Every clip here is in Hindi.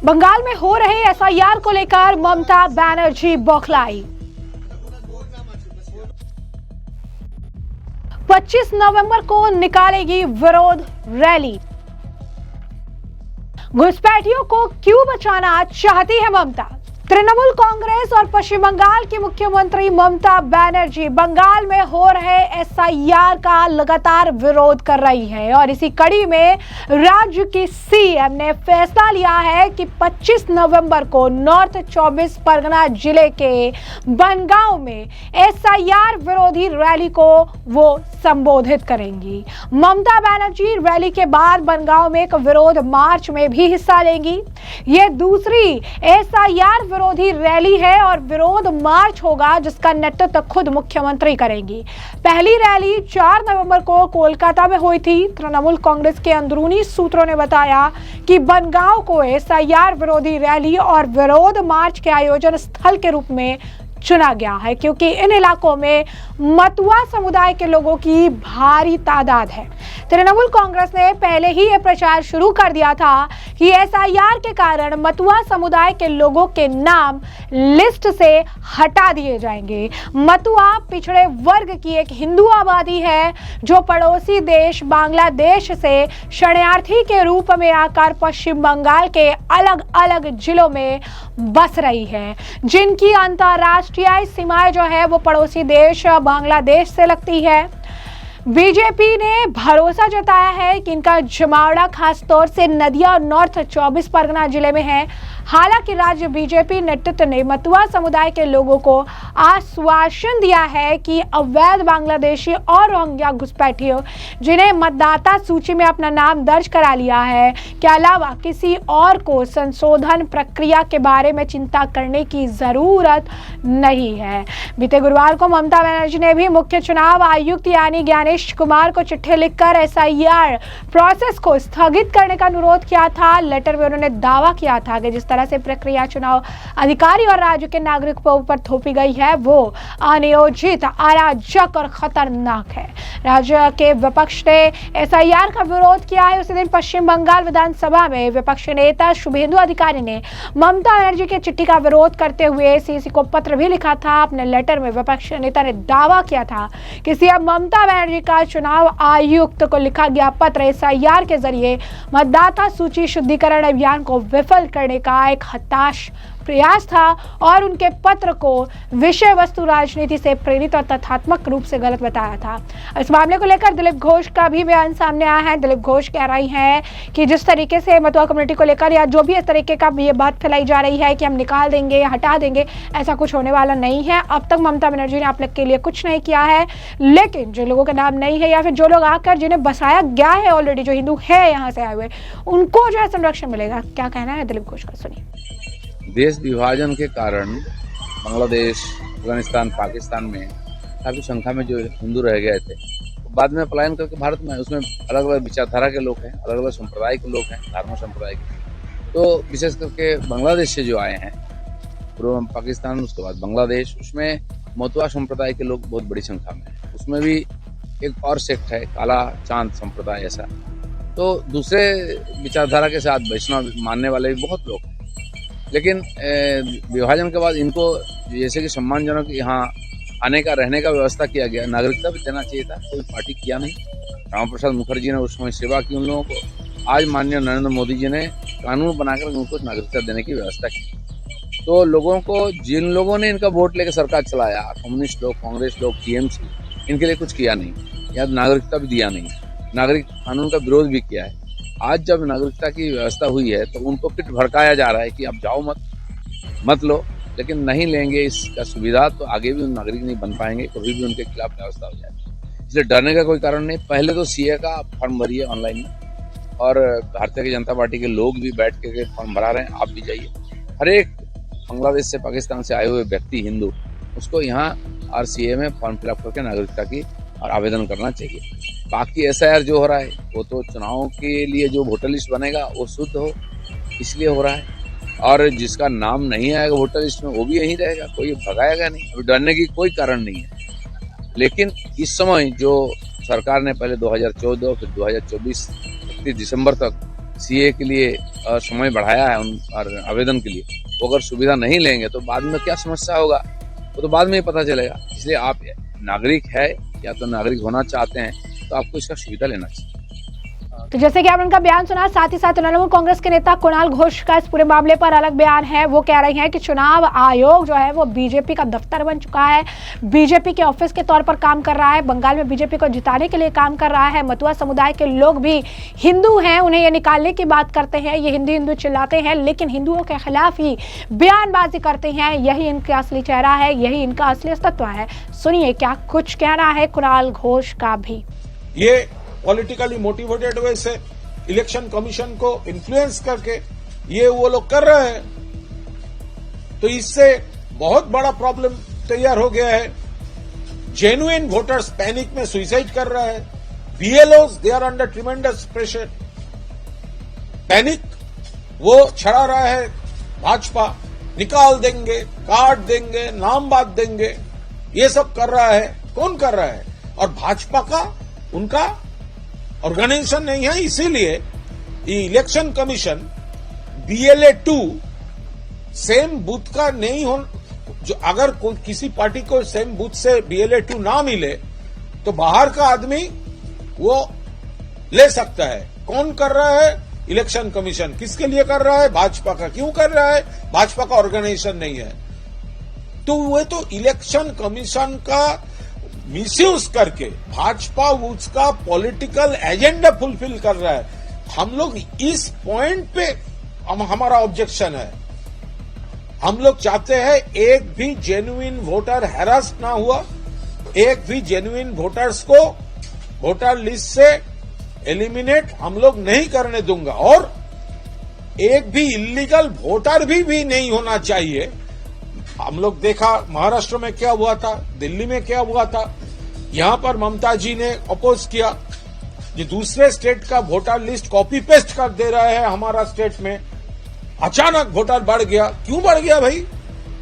बंगाल में हो रहे एसआईआर को लेकर ममता बनर्जी बौखलाई। 25 नवंबर को निकालेगी विरोध रैली। घुसपैठियों को क्यों बचाना चाहती है ममता? तृणमूल कांग्रेस और पश्चिम बंगाल की मुख्यमंत्री ममता बनर्जी बंगाल में हो रहे एसआईआर का लगातार विरोध कर रही है और इसी कड़ी में राज्य की सीएम ने फैसला लिया है कि 25 नवंबर को नॉर्थ 24 परगना जिले के बनगांव में एसआईआर विरोधी रैली को वो संबोधित करेंगी। ममता बनर्जी रैली के बाद बनगांव में एक विरोध मार्च में भी हिस्सा लेंगी। ये दूसरी एसआईआर विरोधी रैली है और विरोध मार्च होगा जिसका नेतृत्व खुद मुख्यमंत्री करेंगी। पहली रैली 4 नवंबर को कोलकाता में हुई थी। तृणमूल कांग्रेस के अंदरूनी सूत्रों ने बताया कि बनगांव को एसआईआर विरोधी रैली और विरोध मार्च के आयोजन स्थल के रूप में चुना गया है क्योंकि इन इलाकों में मतुआ समुदाय के लोगों की भारी तादाद है। तृणमूल कांग्रेस ने पहले ही यह प्रचार शुरू कर दिया था कि एसआईआर के कारण मतुआ समुदाय के लोगों के नाम लिस्ट से हटा दिए जाएंगे। मतुआ पिछड़े वर्ग की एक हिंदू आबादी है जो पड़ोसी देश बांग्लादेश से शरणार्थी के रूप में आकर पश्चिम बंगाल के अलग अलग जिलों में बस रही है, जिनकी अंतरराष्ट्रीय सीमाएं जो है वो पड़ोसी देश बांग्लादेश से लगती है। बीजेपी ने भरोसा जताया है कि इनका जमावड़ा खास तौर से नदिया और नॉर्थ 24 परगना जिले में है। हालांकि राज्य बीजेपी नेतृत्व ने मतुआ समुदाय के लोगों को आश्वासन दिया है कि अवैध बांग्लादेशी और रोहिंग्या घुसपैठियों जिन्हें मतदाता सूची में अपना नाम दर्ज करा लिया है के अलावा किसी और को संशोधन प्रक्रिया के बारे में चिंता करने की जरूरत नहीं है। बीते गुरुवार को ममता बनर्जी ने भी मुख्य चुनाव आयुक्त यानी ज्ञानेश कुमार को चिट्ठी लिखकर एसआईआर प्रोसेस को स्थगित करने का अनुरोध किया था। लेटर में उन्होंने दावा किया था कि जिस तरह से प्रक्रिया चुनाव अधिकारी और राज्य के नागरिकों पर थोपी गई है वो अनियोजित, अराजक और खतरनाक है। राज्य के विपक्ष ने एसआईआर का विरोध किया है। उसी दिन पश्चिम बंगाल विधानसभा में विपक्ष नेता शुभेंदु अधिकारी ने ममता बनर्जी की चिट्ठी का विरोध करते हुए सीसी को पत्र भी लिखा था। अपने लेटर में विपक्ष नेता ने दावा किया था कि सीएम ममता बनर्जी का चुनाव आयुक्त को लिखा गया पत्र एसआईआर के जरिए मतदाता सूची शुद्धिकरण अभियान को विफल करने का एक हताश प्रयास था और उनके पत्र को विषय वस्तु राजनीति से प्रेरित और तथ्यात्मक रूप से गलत बताया था। इस मामले को लेकर दिलीप घोष का भी बयान सामने आया है। दिलीप घोष कह रही हैं कि जिस तरीके से मतुआ कम्युनिटी को लेकर या जो भी इस तरीके का ये बात फैलाई जा रही है कि हम निकाल देंगे या हटा देंगे, ऐसा कुछ होने वाला नहीं है। अब तक ममता बनर्जी ने आप लोग के लिए कुछ नहीं किया है, लेकिन जो लोगों का नाम नहीं है या फिर जो लोग आकर जिन्हें बसाया गया है ऑलरेडी, जो हिंदू है यहाँ से आए हुए, उनको जो है संरक्षण मिलेगा। क्या कहना है दिलीप घोष का, सुनिए। देश विभाजन के कारण बांग्लादेश, अफगानिस्तान, पाकिस्तान में काफ़ी संख्या में जो हिंदू रह गए थे, बाद में पलायन करके भारत में, उसमें अलग अलग विचारधारा के लोग हैं, अलग अलग संप्रदाय के लोग हैं, धर्म संप्रदाय के। तो विशेष करके बांग्लादेश से जो आए हैं, पूर्व पाकिस्तान, उसके बाद बांग्लादेश, उसमें मतुआ संप्रदाय के लोग बहुत बड़ी संख्या में हैं। उसमें भी एक और सेक्ट है, काला चांद संप्रदाय ऐसा। तो दूसरे विचारधारा के साथ वैष्णव मानने वाले भी बहुत लोग हैं। लेकिन विभाजन के बाद इनको जैसे कि सम्मानजनक यहाँ आने का, रहने का व्यवस्था किया गया, नागरिकता भी देना चाहिए था, कोई पार्टी किया नहीं। श्यामा प्रसाद मुखर्जी ने उस समय सेवा की उन लोगों को। आज माननीय नरेंद्र मोदी जी ने कानून बनाकर उनको नागरिकता देने की व्यवस्था की। तो लोगों को, जिन लोगों ने इनका वोट लेकर सरकार चलाया, कम्युनिस्ट लोग, कांग्रेस लोग, टीएमसी, इनके लिए कुछ किया नहीं, या नागरिकता भी दिया नहीं, नागरिक कानून का विरोध भी किया है। आज जब नागरिकता की व्यवस्था हुई है तो उनको फिर भड़काया जा रहा है कि आप जाओ मत लो, लेकिन नहीं लेंगे इसका सुविधा तो आगे भी उन नागरिक नहीं बन पाएंगे, कभी भी उनके खिलाफ व्यवस्था हो जाएगी। इसलिए डरने का कोई कारण नहीं। पहले तो सीए का फॉर्म भरिए ऑनलाइन में, और भारतीय जनता पार्टी के लोग भी बैठ के फॉर्म भरा रहे हैं, आप भी जाइए। हर एक बांग्लादेश से, पाकिस्तान से आए हुए व्यक्ति हिंदू, उसको यहाँ RCA में फॉर्म फिलअप करके नागरिकता की और आवेदन करना चाहिए। बाकी एसआईआर जो हो रहा है वो तो चुनाव के लिए जो वोटर लिस्ट बनेगा वो शुद्ध हो, इसलिए हो रहा है। और जिसका नाम नहीं आएगा वोटर लिस्ट में वो भी यहीं रहेगा, कोई भगाएगा नहीं। अभी डरने की कोई कारण नहीं है। लेकिन इस समय जो सरकार ने पहले 2014 फिर 2024 31 दिसंबर तक सीए के लिए समय बढ़ाया है और आवेदन के लिए, वो अगर सुविधा नहीं लेंगे तो बाद में क्या समस्या होगा वो तो बाद में ही पता चलेगा। इसलिए आप नागरिक है या तो नागरिक होना चाहते हैं तो आपको इसका सुविधा लेना चाहिए। तो जैसे कि आपने उनका बयान सुना, साथ ही साथ तृणमूल कांग्रेस के नेता कुणाल घोष का इस पूरे मामले पर अलग बयान है। वो कह रही हैं कि चुनाव आयोग जो है वो बीजेपी का दफ्तर बन चुका है, बीजेपी के ऑफिस के तौर पर काम कर रहा है, बंगाल में बीजेपी को जिताने के लिए काम कर रहा है। मतुआ समुदाय के लोग भी हिंदू हैं, उन्हें ये निकालने की बात करते हैं, ये हिंदू हिंदू चिल्लाते हैं, लेकिन हिंदुओं के खिलाफ ही बयानबाजी करते हैं। यही इनका असली चेहरा है, यही इनका असली अस्तित्व है। सुनिए क्या कुछ कहना है कुणाल घोष का भी। ये पॉलिटिकली मोटिवेटेड वे से इलेक्शन कमीशन को इन्फ्लुएंस करके ये वो लोग कर रहे हैं, तो इससे बहुत बड़ा प्रॉब्लम तैयार हो गया है। जेन्युइन वोटर्स पैनिक में सुसाइड कर रहे हैं, BLOs they are under tremendous pressure, panic वो छड़ा रहा है। भाजपा निकाल देंगे, काट देंगे, नाम बात देंगे, ये सब कर रहा है। कौन कर रहा है? और भाजपा का उनका ऑर्गेनाइजेशन नहीं है, इसीलिए election commission BLA 2 same booth का नहीं हो। जो अगर किसी पार्टी को सेम बूथ से BLA 2 ना मिले तो बाहर का आदमी वो ले सकता है। कौन कर रहा है? Election commission. किसके लिए कर रहा है? भाजपा का। क्यों कर रहा है? भाजपा का ऑर्गेनाइजेशन नहीं है। तो वो तो इलेक्शन कमीशन का मिसयूज करके भाजपा उसका पॉलिटिकल एजेंडा फुलफिल कर रहा है। हम लोग इस पॉइंट पे हमारा ऑब्जेक्शन है। हम लोग चाहते हैं एक भी जेन्युइन वोटर हैरास ना हुआ, एक भी जेन्युइन वोटर्स को वोटर लिस्ट से एलिमिनेट हम लोग नहीं करने दूंगा, और एक भी इलीगल वोटर भी नहीं होना चाहिए। हम लोग देखा महाराष्ट्र में क्या हुआ था, दिल्ली में क्या हुआ था। यहां पर ममता जी ने अपोज किया, जो दूसरे स्टेट का वोटर लिस्ट कॉपी पेस्ट कर दे रहा है हमारा स्टेट में। अचानक वोटर बढ़ गया। क्यों बढ़ गया भाई?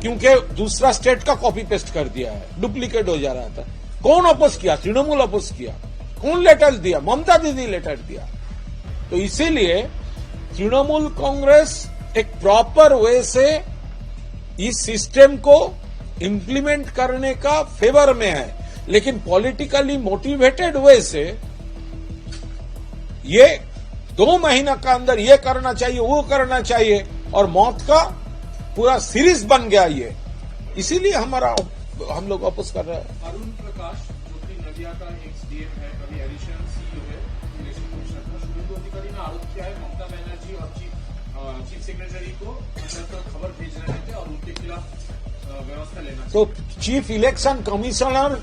क्योंकि दूसरा स्टेट का कॉपी पेस्ट कर दिया है, डुप्लीकेट हो जा रहा था। कौन अपोज किया? तृणमूल अपोज किया। कौन लेटर दिया? ममता दीदी लेटर दिया। तो इसीलिए तृणमूल कांग्रेस एक प्रॉपर वे से इस सिस्टम को इंप्लीमेंट करने का फेवर में है, लेकिन पॉलिटिकली मोटिवेटेड वे से ये 2 महीना का अंदर ये करना चाहिए, वो करना चाहिए, और मौत का पूरा सीरीज बन गया ये। इसीलिए हम लोग वापस कर रहे हैं। अरुण प्रकाश जो कि नदिया का एक्स-डीएम है, अभी एडिशनल सीईओ है इलेक्शन कमीशन का, शुभेंदु अधिकारी ने आरोप किया है ममता बनर्जी और चीफ सेक्रेटरी को खबर भेज रहे थे और उनके खिलाफ व्यवस्था लेना। तो चीफ इलेक्शन कमिश्नर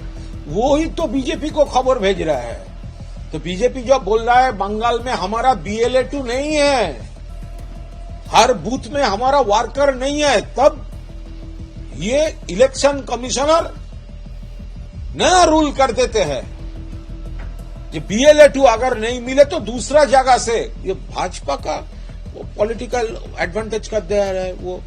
वो ही तो बीजेपी को खबर भेज रहा है। तो बीजेपी जो बोल रहा है बंगाल में हमारा BLA 2 नहीं है, हर बूथ में हमारा वर्कर नहीं है, तब ये इलेक्शन कमिश्नर नया रूल कर देते हैं। ये BLA 2 अगर नहीं मिले तो दूसरा जगह से, ये भाजपा का पॉलिटिकल एडवांटेज कर दे रहा है। वो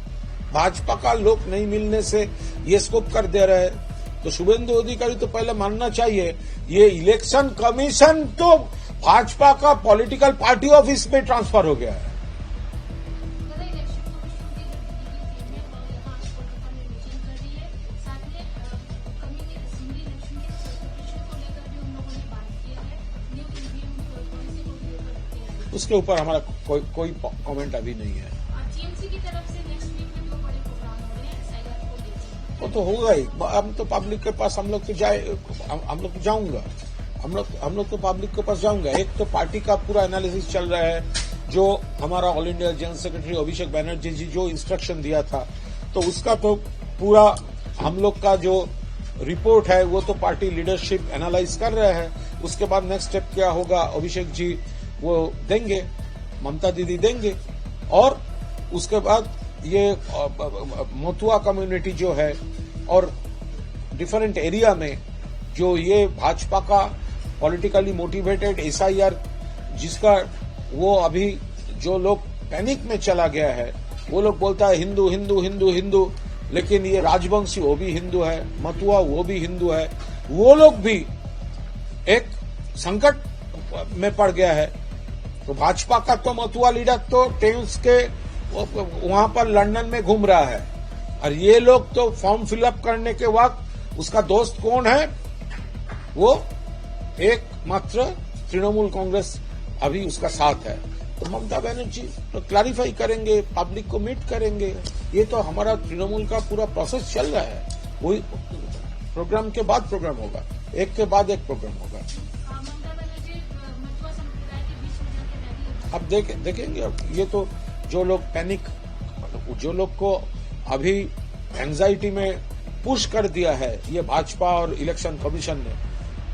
भाजपा का लोग नहीं मिलने से ये स्कोप कर दे रहे हैं। तो शुभेंदु अधिकारी तो पहले मानना चाहिए, ये इलेक्शन कमीशन तो भाजपा का पॉलिटिकल पार्टी ऑफिस में ट्रांसफर हो गया है। उसके ऊपर हमारा कोई कमेंट अभी नहीं है। टीएमसी की तरफ से नेक्स्ट वीक में जो बड़े प्रोग्राम हो रहे हैं एसआईआर को लेकर, वो तो होगा ही। हम तो पब्लिक के पास हम लोग तो जाऊंगा, हम लोग तो पब्लिक के पास जाऊंगा। एक तो पार्टी का पूरा एनालिसिस चल रहा है, जो हमारा all India general secretary Abhishek Banerjee जी जो इंस्ट्रक्शन दिया था, तो उसका तो पूरा हम लोग का जो रिपोर्ट है वो तो पार्टी लीडरशिप एनालाइज कर रहे हैं। उसके बाद नेक्स्ट स्टेप क्या होगा अभिषेक जी वो देंगे, ममता दीदी देंगे, और उसके बाद ये मथुआ कम्युनिटी जो है और डिफरेंट एरिया में जो ये भाजपा का पॉलिटिकली मोटिवेटेड SIR जिसका वो अभी जो लोग पैनिक में चला गया है, वो लोग बोलता है हिंदू हिंदू हिंदू हिंदू, लेकिन ये राजवंशी वो भी हिंदू है, मथुआ वो भी हिंदू है, वो लोग भी एक संकट में पड़ गया है। तो भाजपा का तो मतुआ लीडर तो टेम्स के वहां पर लंदन में घूम रहा है, और ये लोग तो फॉर्म फिलअप करने के वक्त उसका दोस्त कौन है, वो एकमात्र तृणमूल कांग्रेस अभी उसका साथ है। तो ममता बनर्जी तो क्लैरिफाई करेंगे, पब्लिक को मीट करेंगे। ये तो हमारा तृणमूल का पूरा प्रोसेस चल रहा है, वही प्रोग्राम के बाद प्रोग्राम होगा, एक के बाद एक प्रोग्राम होगा। ममता बनर्जी मथुरा संप्रदाय के बीच में जाकर रैली अब देखेंगे। अब ये तो जो लोग पैनिक, जो लोग को अभी एंजाइटी में पुश कर दिया है ये भाजपा और इलेक्शन कमीशन ने,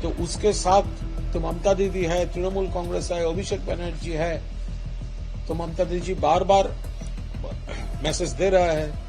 तो उसके साथ तो ममता दीदी है, तृणमूल कांग्रेस है, अभिषेक बनर्जी है, तो ममता दीदी बार बार मैसेज दे रहा है।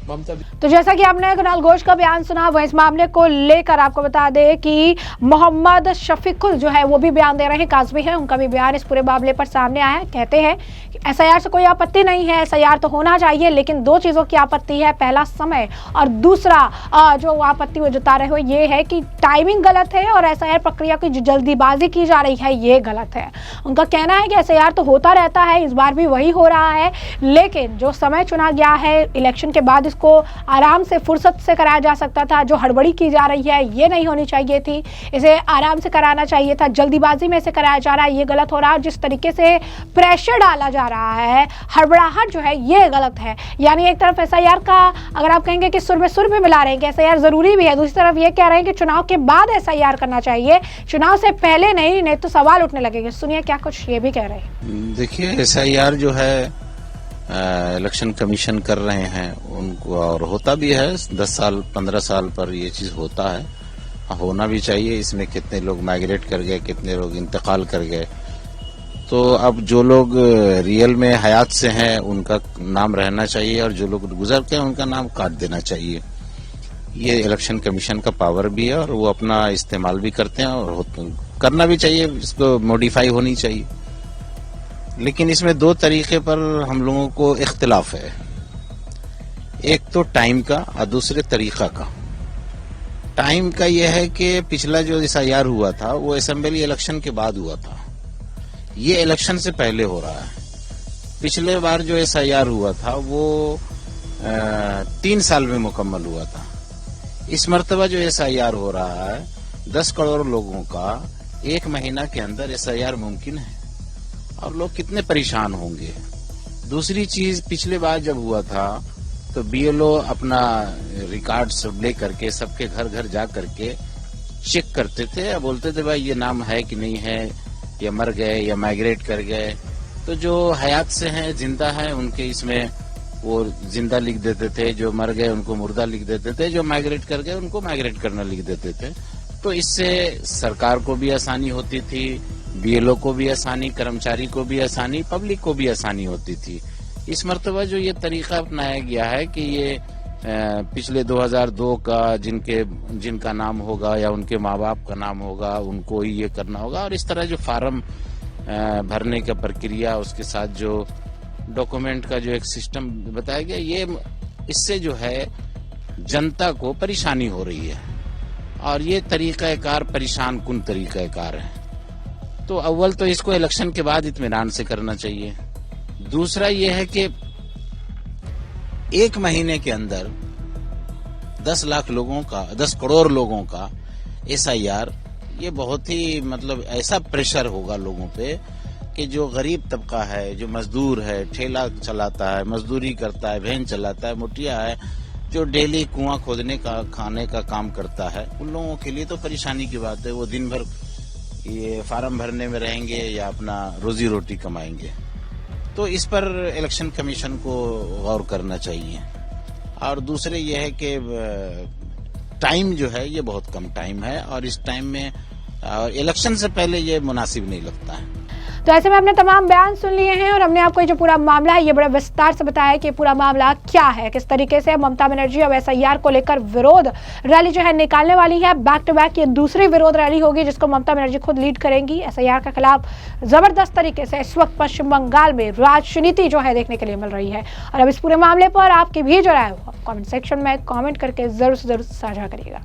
ममता तो जैसा कि आपने कुणाल घोष का बयान सुना, वह इस मामले को लेकर आपको बता दें कि मोहम्मद शफीकुल जो है वो भी बयान दे रहे हैं, काजमी है, उनका भी बयान इस पूरे मामले पर सामने आया है। कहते हैं कि एसआईआर से कोई आपत्ति नहीं है, एसआईआर तो होना चाहिए, लेकिन दो चीज़ों की आपत्ति है, पहला समय और दूसरा जो आपत्ति वो जता रहे हो ये है कि टाइमिंग गलत है और एसआईआर प्रक्रिया की जो जल्दीबाजी की जा रही है ये गलत है। उनका कहना है कि एसआईआर तो होता रहता है, इस बार भी वही हो रहा है, लेकिन जो समय चुना गया है इलेक्शन के बाद इसको आराम से फुर्सत से कराया जा सकता था। जो हड़बड़ी की जा रही है ये नहीं होनी चाहिए थी, इसे आराम से कराना चाहिए था, जल्दीबाजी में इसे कराया जा रहा है, ये गलत हो रहा है। जिस तरीके से प्रेशर डाला जा रहा है, हड़बड़ाहट जो है ये गलत है। यानी एक तरफ एसआईआर का अगर आप कहेंगे कि सुर में मिला रहे हैं कि एसआईआर जरूरी भी है, दूसरी तरफ ये कह रहे हैं कि चुनाव के बाद एसआईआर करना चाहिए, चुनाव से पहले नहीं तो सवाल उठने लगेंगे। सुनिए क्या कुछ ये भी कह रहे हैं। देखिए, एसआईआर जो है इलेक्शन कमीशन कर रहे हैं उनको, और होता भी है 10 साल 15 साल पर ये चीज होता है, होना भी चाहिए। इसमें कितने लोग माइग्रेट कर गए, कितने लोग इंतकाल कर गए, तो अब जो लोग रियल में हयात से हैं उनका नाम रहना चाहिए और जो लोग गुजर के हैं उनका नाम काट देना चाहिए। ये इलेक्शन कमीशन का पावर भी है और वो अपना इस्तेमाल भी करते हैं और करना भी चाहिए, इसको मॉडिफाई होनी चाहिए। लेकिन इसमें दो तरीके पर हम लोगों को इख्तिलाफ है, एक तो टाइम का और दूसरे तरीका का। टाइम का यह है कि पिछला जो एसआईआर हुआ था वो असेंबली इलेक्शन के बाद हुआ था, ये इलेक्शन से पहले हो रहा है। पिछले बार जो एसआईआर हुआ था वो 3 साल में मुकम्मल हुआ था। इस मर्तबा जो एसआईआर हो रहा है 10 करोड़ लोगों का 1 महीना के अंदर एसआईआर मुमकिन है, और लोग कितने परेशान होंगे। दूसरी चीज, पिछले बार जब हुआ था तो बीएलओ अपना रिकॉर्ड सब ले करके सबके घर घर जा करके चेक करते थे, बोलते थे भाई ये नाम है कि नहीं है, या मर गए या माइग्रेट कर गए। तो जो हयात से हैं, जिंदा हैं, उनके इसमें वो जिंदा लिख देते थे, जो मर गए उनको मुर्दा लिख देते थे, जो माइग्रेट कर गए उनको माइग्रेट करना लिख देते थे। तो इससे सरकार को भी आसानी होती थी, बीएलओ को भी आसानी, कर्मचारी को भी आसानी, पब्लिक को भी आसानी होती थी। इस मर्तबा जो ये तरीका अपनाया गया है कि ये पिछले 2002 का जिनका नाम होगा या उनके माँ बाप का नाम होगा उनको ही ये करना होगा, और इस तरह जो फार्म भरने का प्रक्रिया, उसके साथ जो डॉक्यूमेंट का जो एक सिस्टम बताया गया, ये इससे जो है जनता को परेशानी हो रही है, और ये तरीकाकार परेशान कुन तरीकाकार है। तो अव्वल तो इसको इलेक्शन के बाद इत्मीनान से करना चाहिए। दूसरा ये है कि 1 महीने के अंदर 10 लाख लोगों का, 10 करोड़ लोगों का एसआईआर, ये बहुत ही मतलब ऐसा प्रेशर होगा लोगों पे कि जो गरीब तबका है, जो मजदूर है, ठेला चलाता है, मजदूरी करता है, वैन चलाता है, मुठिया है, जो डेली कुआं खोदने का, खाने का काम करता है, उन लोगों के लिए तो परेशानी की बात है। वो दिन भर ये फार्म भरने में रहेंगे या अपना रोजी रोटी कमाएंगे। तो इस पर इलेक्शन कमीशन को गौर करना चाहिए। और दूसरे ये है कि टाइम जो है ये बहुत कम टाइम है, और इस टाइम में इलेक्शन से पहले ये मुनासिब नहीं लगता है। तो ऐसे में हमने तमाम बयान सुन लिए हैं और हमने आपको ये जो पूरा मामला है ये बड़ा विस्तार से बताया कि पूरा मामला क्या है, किस तरीके से ममता बनर्जी अब एसआईआर को लेकर विरोध रैली जो है निकालने वाली है। बैक टू बैक ये दूसरी विरोध रैली होगी जिसको ममता बनर्जी खुद लीड करेंगी। एसआईआर के खिलाफ जबरदस्त तरीके से इस वक्त पश्चिम बंगाल में राजनीति जो है देखने के लिए मिल रही है। और अब इस पूरे मामले पर आपकी भी जो राय हो कॉमेंट सेक्शन में कॉमेंट करके जरूर से जरूर साझा करिएगा।